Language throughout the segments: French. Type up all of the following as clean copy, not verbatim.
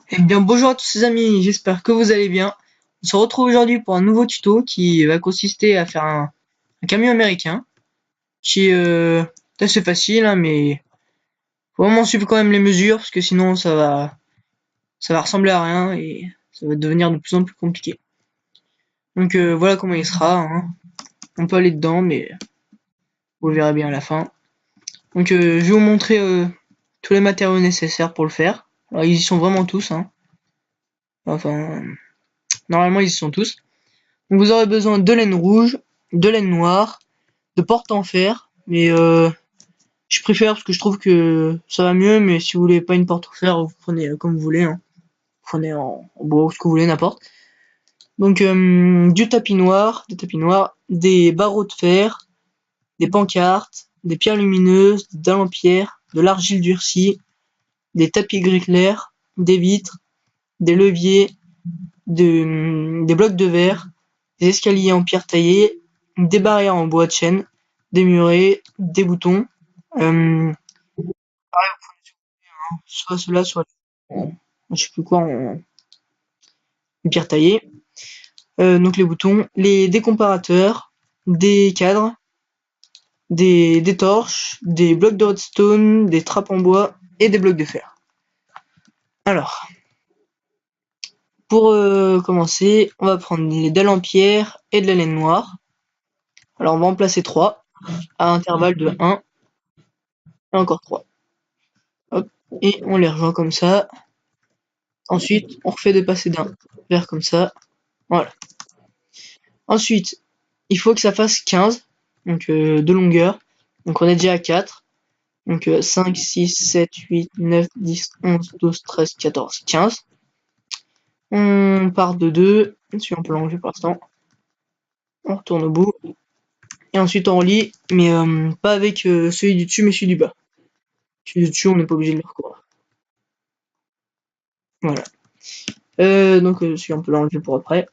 Eh bien bonjour à tous les amis, j'espère que vous allez bien. On se retrouve aujourd'hui pour un nouveau tuto qui va consister à faire un camion américain qui est assez facile hein, mais faut vraiment suivre quand même les mesures parce que sinon ça va ressembler à rien et ça va devenir de plus en plus compliqué. Donc voilà comment il sera, hein. On peut aller dedans mais vous le verrez bien à la fin. Donc je vais vous montrer tous les matériaux nécessaires pour le faire. Alors ils y sont vraiment tous hein. Enfin normalement ils y sont tous. Donc vous aurez besoin de laine rouge, de laine noire, de porte en fer, mais je préfère parce que je trouve que ça va mieux, mais si vous voulez pas une porte en fer, vous prenez comme vous voulez, hein. Vous prenez en bois ou ce que vous voulez, n'importe. Donc du tapis noir, des barreaux de fer, des pancartes, des pierres lumineuses, des dalles en pierre, de l'argile durcie, des tapis gris clair, des vitres, des leviers, des blocs de verre, des escaliers en pierre taillée, des barrières en bois de chêne, des murets, des boutons, euh, soit cela, soit je sais plus quoi en pierre taillée. Donc les boutons, des comparateurs, des cadres, des torches, des blocs de redstone, des trappes en bois et des blocs de fer. Alors, pour commencer, on va prendre les dalles en pierre et de la laine noire. Alors on va en placer 3 à intervalle de 1 et encore 3. Hop, et on les rejoint comme ça. Ensuite, on refait de passer d'un vers comme ça. Voilà. Ensuite, il faut que ça fasse 15 donc de longueur. Donc on est déjà à 4. Donc 5, 6, 7, 8, 9, 10, 11, 12, 13, 14, 15. On part de 2. Si on peut l'enlever pour l'instant. On retourne au bout. Et ensuite on relie, mais pas avec celui du dessus, mais celui du bas. Celui du dessus, on n'est pas obligé de le recoudre. Voilà. Donc celui on peut l'enlever pour après.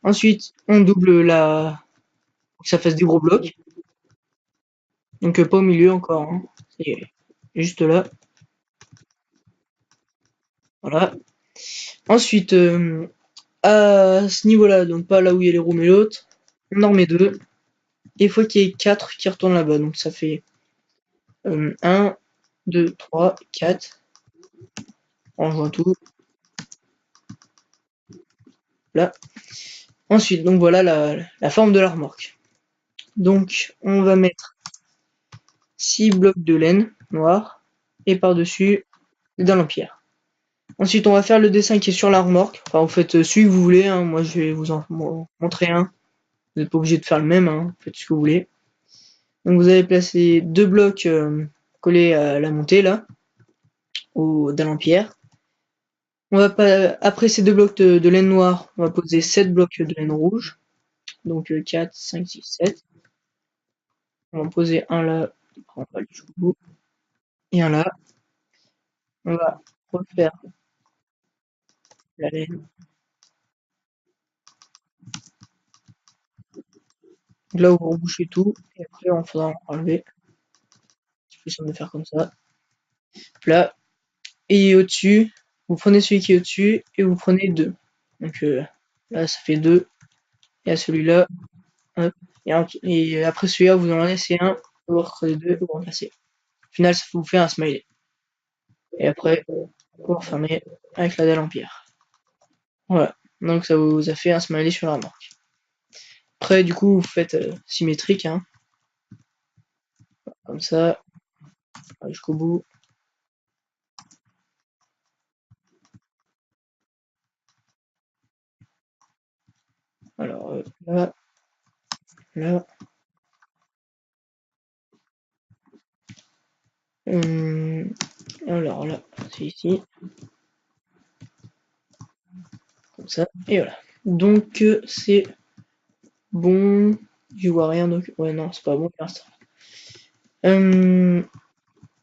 Ensuite, on double pour que ça fasse des gros blocs. Donc pas au milieu encore, hein. C'est juste là. Voilà. Ensuite, à ce niveau-là, donc pas là où il y a les roues mais l'autre, on en remet 2. Et il faut qu'il y ait 4 qui retournent là-bas. Donc ça fait 1, 2, 3, 4. On rejoint tout. Là. Ensuite, donc voilà la forme de la remorque. Donc on va mettre 6 blocs de laine noire et par-dessus des dalles en pierre. Ensuite, on va faire le dessin qui est sur la remorque. Enfin, vous faites celui que vous voulez, hein. Moi, je vais vous en montrer un. Vous n'êtes pas obligé de faire le même, hein. Faites ce que vous voulez. Donc, vous allez placer 2 blocs collés à la montée, là, aux dalles en pierre. On va pas, après ces 2 blocs de laine noire, on va poser 7 blocs de laine rouge. Donc, 4, 5, 6, 7. On va en poser un là, on va aller jusqu'au bout. Et un là. On va refaire la laine. Là où vous rebouchez tout, et après on faudra enlever. C'est plus simple de faire comme ça. Là, et au-dessus, vous prenez celui qui est au-dessus et vous prenez 2. Donc là ça fait 2. Et à celui-là, hop, et après celui-là vous en laissez un, vous recréez 2 et vous remplacez. Au final ça vous fait un smiley. Et après, vous refermez avec la dalle en pierre. Voilà. Donc ça vous a fait un smiley sur la remorque. Après du coup vous faites symétrique, hein, comme ça, jusqu'au bout. Alors là, là. Alors là, c'est ici, comme ça, et voilà. Donc c'est bon. Je vois rien, donc ouais non, c'est pas bon pour l'instant.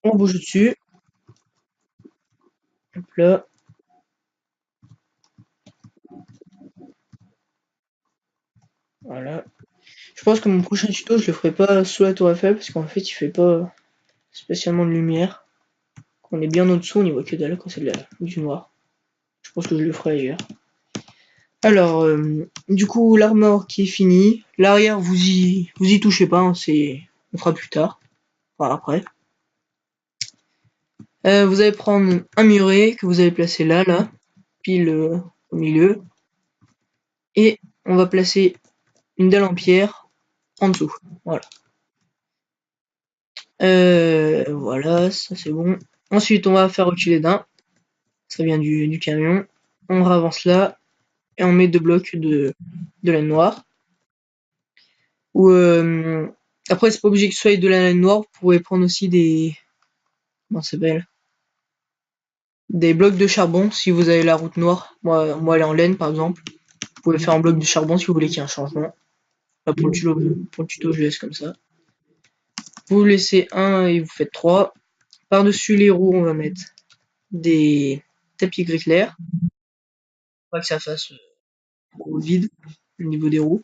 On bouge dessus. Hop là. Voilà. Je pense que mon prochain tuto, je le ferai pas sous la tour Eiffel, parce qu'en fait, il fait pas spécialement de lumière. Quand on est bien au-dessous, on n'y voit que dalle quand c'est du noir. Je pense que je le ferai ailleurs. Alors, du coup, l'armor qui est fini. L'arrière, vous y touchez pas, hein, on fera plus tard. Enfin, après. Vous allez prendre un muret que vous allez placer là, pile au milieu. Et on va placer une dalle en pierre en dessous. Voilà. Voilà, ça c'est bon. Ensuite, on va faire reculer d'un. Ça vient du camion. On avance là. Et on met 2 blocs de laine noire. Ou après, c'est pas obligé que ce soit de la laine noire. Vous pouvez prendre aussi des. Comment ça s'appelle? Des blocs de charbon si vous avez la route noire. Moi elle est en laine par exemple. Vous pouvez faire un bloc de charbon si vous voulez qu'il y ait un changement. Là, pour le tuto, je laisse comme ça. Vous laissez un et vous faites 3. Par-dessus les roues, on va mettre des tapis gris clair. Pas que ça fasse vide au niveau des roues.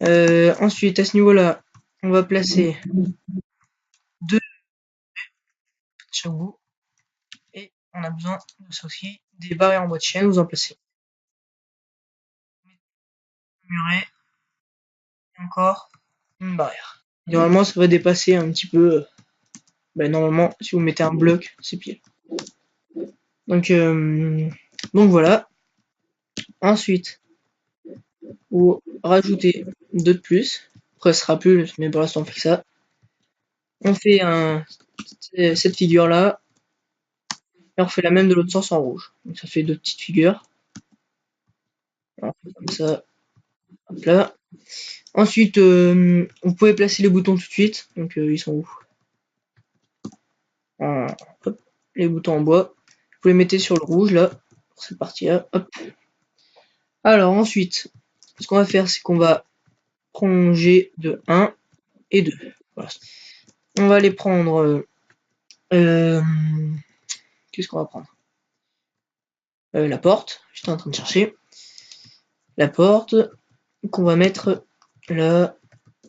Ensuite, à ce niveau-là, on va placer 2 chaque bout. Et on a besoin de ça aussi, des barrières en bois de chêne, vous en placez. Muret, et encore une barrière. Normalement, ça va dépasser un petit peu. Normalement, si vous mettez un bloc, c'est pile. Donc voilà. Ensuite, vous rajoutez 2 de plus. Après, ce sera plus, mais pour l'instant, on fait que ça. On fait cette figure-là. Et on fait la même de l'autre sens en rouge. Donc ça fait 2 petites figures. Alors, on fait comme ça. Hop là. Ensuite, vous pouvez placer les boutons tout de suite. Donc ils sont où? Hop, les boutons en bois. Vous les mettez sur le rouge là, pour cette partie-là. Hop. Alors ensuite, ce qu'on va faire, c'est qu'on va prolonger de 1 et 2. Voilà. On va les prendre. Qu'est-ce qu'on va prendre? La porte. J'étais en train de chercher. La porte qu'on va mettre là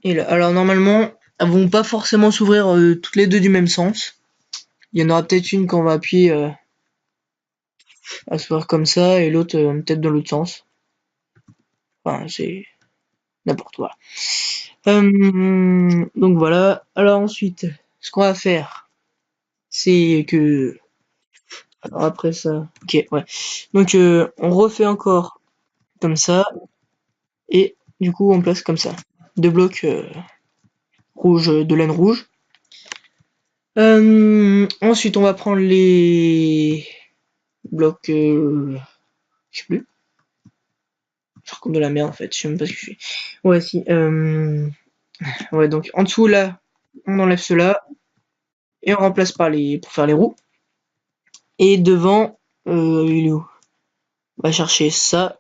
et là. Alors normalement, elles vont pas forcément s'ouvrir toutes les deux du même sens. Il y en aura peut-être une qu'on va appuyer à s'ouvrir comme ça et l'autre peut-être dans l'autre sens. Enfin, c'est n'importe quoi. Donc voilà. Alors ensuite, ce qu'on va faire, c'est que. Alors après ça. Ok, ouais. Donc on refait encore comme ça. Et du coup, on place comme ça. 2 blocs rouges de laine rouge. Ensuite, on va prendre les blocs. Je sais plus. Je raconte de la merde en fait. Je sais même pas ce que je fais. Ouais, si. Ouais, donc en dessous là, on enlève cela et on remplace par pour faire les roues. Et devant, il est où? On va chercher ça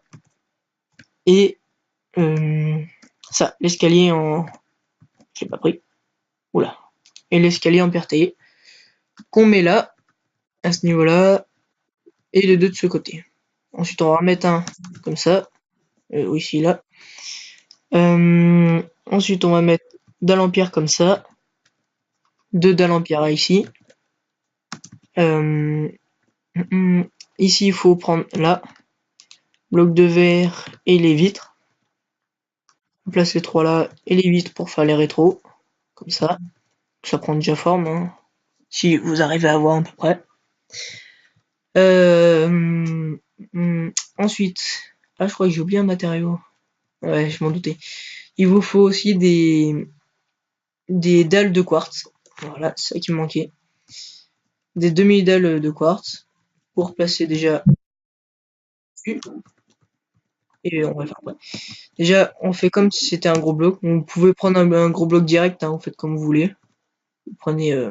et ça, l'escalier en. Je l'ai pas pris. Oula. Et l'escalier en pierre taillée qu'on met là, à ce niveau-là, et les deux de ce côté. Ensuite, on va remettre un comme ça, ici là. Ensuite, on va mettre dalle en pierre comme ça, 2 dalles en pierre ici. Ici, il faut prendre là, bloc de verre et les vitres. On place les 3 là et les vitres pour faire les rétros, comme ça. Ça prend déjà forme, hein, si vous arrivez à voir à peu près. Ensuite, je crois que j'ai oublié un matériau. Ouais, je m'en doutais. Il vous faut aussi des dalles de quartz. Voilà, c'est ça qui me manquait. Des demi-dalles de quartz pour placer déjà. Et on va faire quoi? Déjà, on fait comme si c'était un gros bloc. Vous pouvez prendre un gros bloc direct, hein, vous faites comme vous voulez. Vous prenez.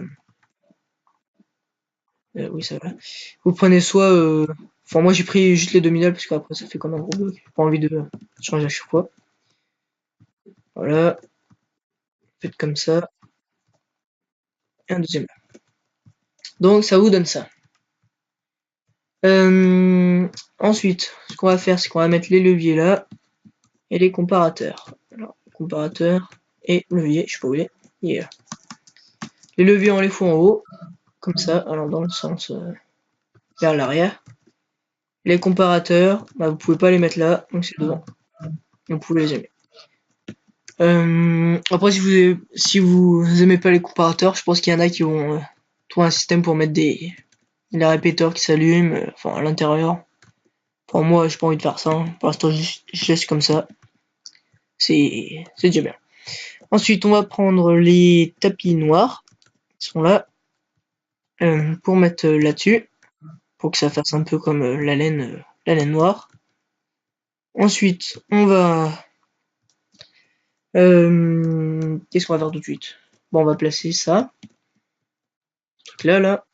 Oui, ça va. Vous prenez soit. Enfin, moi j'ai pris juste les demi-dalles parce qu'après ça fait comme un gros bloc. J'ai pas envie de changer à chaque fois. Voilà. Faites comme ça. Et un deuxième. Donc ça vous donne ça. Ensuite, ce qu'on va faire, c'est qu'on va mettre les leviers là et les comparateurs. comparateur et levier, je sais pas où il est. Yeah. Les leviers, on les fout en haut, comme ça, alors dans le sens vers l'arrière. Les comparateurs, bah, vous pouvez pas les mettre là, donc c'est devant. Vous pouvez les aimer. Après, si vous aimez pas les comparateurs, je pense qu'il y en a qui vont trouver un système pour mettre des répéteurs qui s'allument, enfin à l'intérieur. Enfin, moi, j'ai pas envie de faire ça. Hein. Pour l'instant, je laisse comme ça. C'est déjà bien. Ensuite, on va prendre les tapis noirs qui sont là pour mettre là-dessus, pour que ça fasse un peu comme la laine noire. Ensuite, on va qu'est-ce qu'on va faire tout de suite? Bon, on va placer ça. Ce truc là.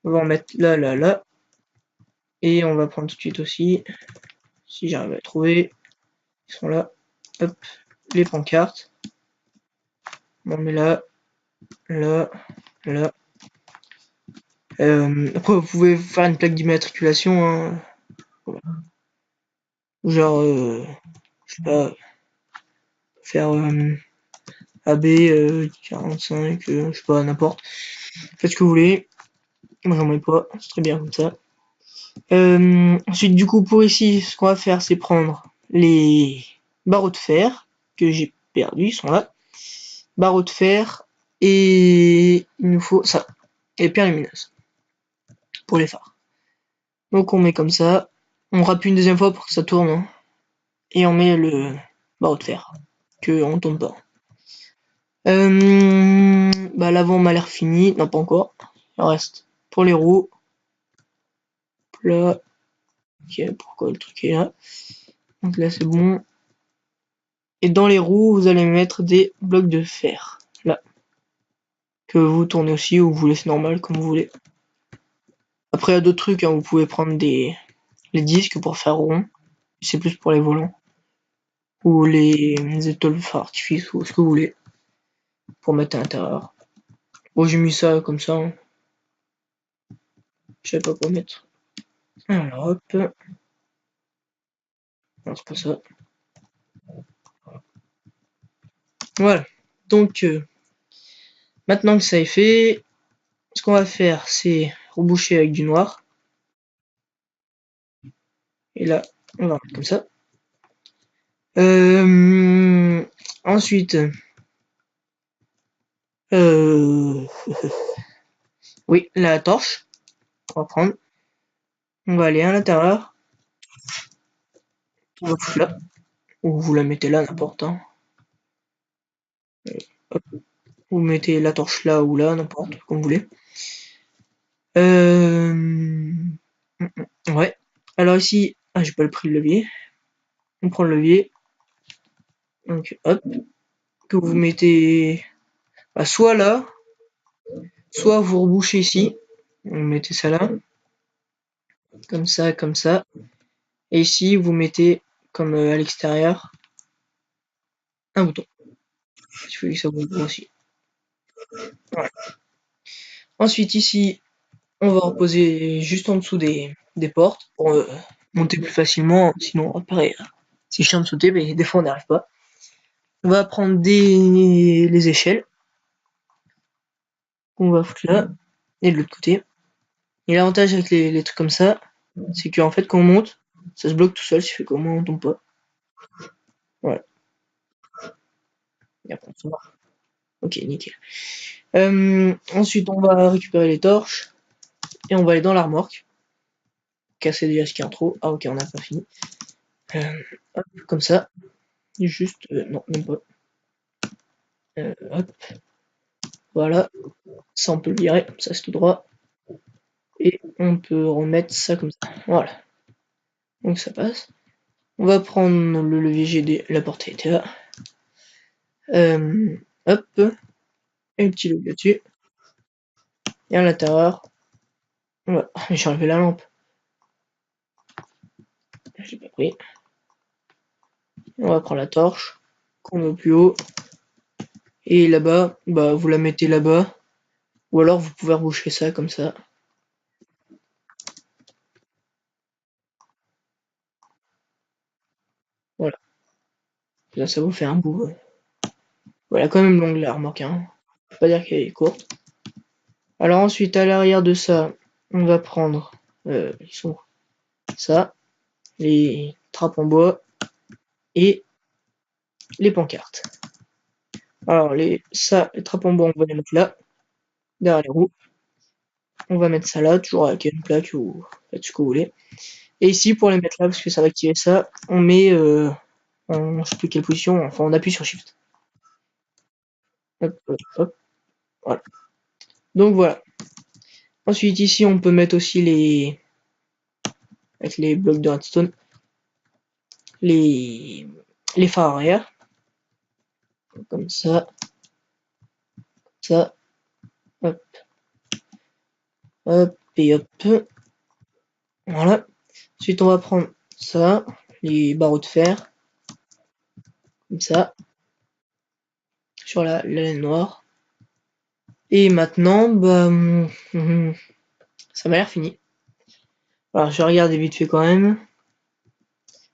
On va en mettre là. Et on va prendre tout de suite aussi, si j'arrive à trouver, ils sont là. Hop, les pancartes. On met là. Après, vous pouvez faire une plaque d'immatriculation, hein. Voilà. Genre, je sais pas, faire AB 45, je sais pas, n'importe. Faites ce que vous voulez. Moi, j'en mets pas, c'est très bien comme ça. Ensuite, du coup, pour ici, ce qu'on va faire, c'est prendre les barreaux de fer que j'ai perdus, ils sont là. Barreaux de fer, et il nous faut ça, et pierre lumineuse pour les phares. Donc on met comme ça, on rappuie une deuxième fois pour que ça tourne, hein, et on met le barreau de fer, que on tombe pas. Bah l'avant m'a l'air fini, non pas encore, il reste pour les roues, là, ok, pourquoi le truc est là, donc là c'est bon, et dans les roues vous allez mettre des blocs de fer, là, que vous tournez aussi ou vous laissez normal comme vous voulez. Après il y a d'autres trucs, hein, vous pouvez prendre les disques pour faire rond, c'est plus pour les volants, ou les étoiles de feu artifice, ou ce que vous voulez, pour mettre à l'intérieur. Bon, j'ai mis ça comme ça, hein. Je sais pas quoi mettre. Alors hop, non c'est pas ça. Voilà, donc maintenant que ça est fait, ce qu'on va faire c'est reboucher avec du noir. Et là, on va mettre comme ça. Ensuite, oui, la torche, on va prendre. On va aller à l'intérieur. On va foutre là. Ou vous la mettez là, n'importe. Hein. Hop. Vous mettez la torche là ou là, n'importe, comme vous voulez. Ouais. Alors ici, j'ai pas le prix de levier. On prend le levier. Donc hop, que vous mettez soit là, soit vous rebouchez ici. Vous mettez ça là, comme ça. Et ici, vous mettez comme à l'extérieur un bouton. Il faut que ça bouge aussi. Voilà. Ensuite ici, on va reposer juste en dessous des portes pour monter plus facilement. Sinon, pareil, c'est chiant de sauter, mais des fois on n'y arrive pas. On va prendre les échelles qu'on va foutre là et de l'autre côté. Et l'avantage avec les trucs comme ça, c'est qu'en fait quand on monte, ça se bloque tout seul, si fait qu'au moins on tombe pas. Voilà. Et après, ça va. Ok, nickel. Ensuite, on va récupérer les torches et on va aller dans la remorque. Casser déjà ce qu'il y a en trop. Ah ok, on n'a pas fini. Hop, comme ça. Juste, non, même pas. Hop, voilà. Ça, on peut le virer, ça c'est tout droit. Et on peut remettre ça comme ça. Voilà. Donc ça passe. On va prendre le levier GD, la portée était là. Hop, un petit levier là-dessus. Et à l'intérieur, voilà. J'ai enlevé la lampe. J'ai pas pris. On va prendre la torche, qu'on met au plus haut. Et là-bas, bah vous la mettez là-bas. Ou alors vous pouvez reboucher ça comme ça. Voilà. Là, ça vous fait un bout. Voilà, quand même longue la remorque, hein. Faut pas dire qu'elle est courte. Alors ensuite, à l'arrière de ça, on va prendre ils sont ça, les trappes en bois et les pancartes. Alors les trappes en bois, on va les mettre là, derrière les roues. On va mettre ça là, toujours avec une plaque ou faites ce que vous voulez. Et ici, pour les mettre là, parce que ça va activer ça, on met en je sais plus quelle position, enfin on appuie sur Shift. Hop, hop, hop, voilà. Donc voilà. Ensuite ici on peut mettre aussi avec les blocs de redstone, les, les phares arrière. Comme ça, hop, hop et hop. Voilà. Ensuite on va prendre ça, les barreaux de fer, comme ça, sur la laine noire. Et maintenant, bah, ça m'a l'air fini. Alors je vais regarder vite fait quand même.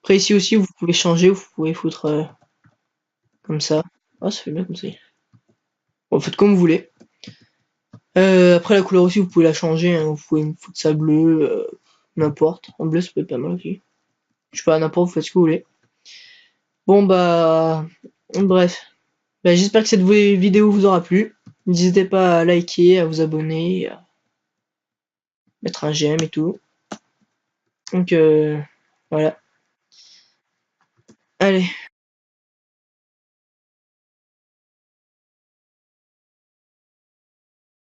Après ici aussi vous pouvez changer, vous pouvez foutre comme ça. Ah ça fait bien comme ça. Bon, faites comme vous voulez. Après la couleur aussi vous pouvez la changer, hein. Vous pouvez me foutre ça bleu, n'importe. En bleu ça peut être pas mal aussi. Je sais pas, n'importe, vous faites ce que vous voulez. Bon bah bref. Bah, j'espère que cette vidéo vous aura plu. N'hésitez pas à liker, à vous abonner, à mettre un j'aime et tout. Donc voilà. Allez.